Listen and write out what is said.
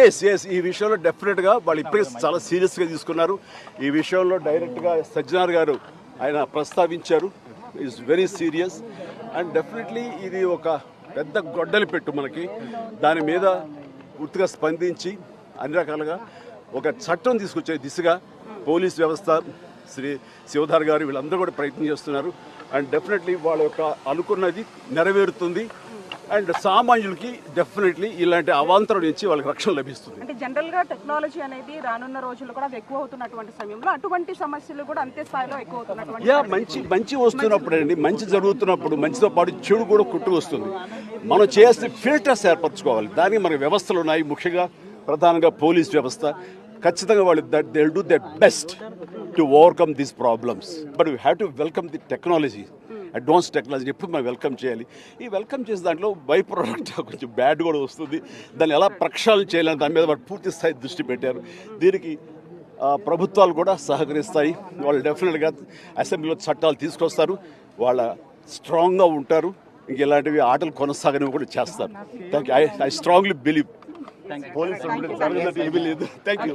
Yes ఈ విషయంలో డెఫినెట్గా వాళ్ళు ఇప్పటికే చాలా సీరియస్గా తీసుకున్నారు. ఈ విషయంలో డైరెక్ట్గా సజ్జనార్ గారు ఆయన ప్రస్తావించారు. Is very serious and definitely ఇది ఒక పెద్ద గొడ్డలి పెట్టు మనకి. దాని మీద పూర్తిగా స్పందించి అన్ని రకాలుగా ఒక చట్టం తీసుకొచ్చే దిశగా పోలీస్ వ్యవస్థ, శ్రీ శివధార్ గారు వీళ్ళందరూ కూడా ప్రయత్నం చేస్తున్నారు. అండ్ డెఫినెట్లీ వాళ్ళ యొక్క అనుకున్నది నెరవేరుతుంది. అండ్ సామాన్యులకి డెఫినెట్లీ ఇలాంటి అవాంతరం నుంచి వాళ్ళకి రక్షణ లభిస్తుంది. అంటే జనరల్గా టెక్నాలజీ అనేది రానున్న రోజుల్లో కూడా ఎక్కువ అవుతున్నటువంటి సమయంలో అటువంటి సమస్యలు కూడా అంతే స్థాయిలో ఎక్కువ అవుతున్నటువంటి మంచి వస్తున్నప్పుడు అండి, మంచి జరుగుతున్నప్పుడు మంచితో పాటు చెడు కూడా కుట్టు వస్తుంది. మనం చేయాల్సిన ఫిల్టర్స్ ఏర్పరచుకోవాలి. దానికి మన వ్యవస్థలు ఉన్నాయి, ముఖ్యంగా ప్రధానంగా పోలీస్ వ్యవస్థ. ఖచ్చితంగా వాళ్ళు they will do there best to overcome these problems. But we have to welcome the technology, advance technology ఎప్పుడు మనం వెల్కమ్ చేయాలి. ఈ వెల్కమ్ చేసే దాంట్లో బై ప్రోడక్ట్ కొంచెం బ్యాడ్ కూడా వస్తుంది. దాన్ని ఎలా ప్రక్షాళన చేయాలని దాని మీద వాళ్ళు పూర్తి స్థాయి దృష్టి పెట్టారు. దీనికి ప్రభుత్వాలు కూడా సహకరిస్తాయి. వాళ్ళు డెఫినెట్గా అసెంబ్లీలో చట్టాలు తీసుకొస్తారు. వాళ్ళ స్ట్రాంగ్గా ఉంటారు. ఇంక ఇలాంటివి ఆటలు కొనసాగనివి కూడా చేస్తారు. Thank you. I strongly believe police జరగదు ఏమీ లేదు. Thank you.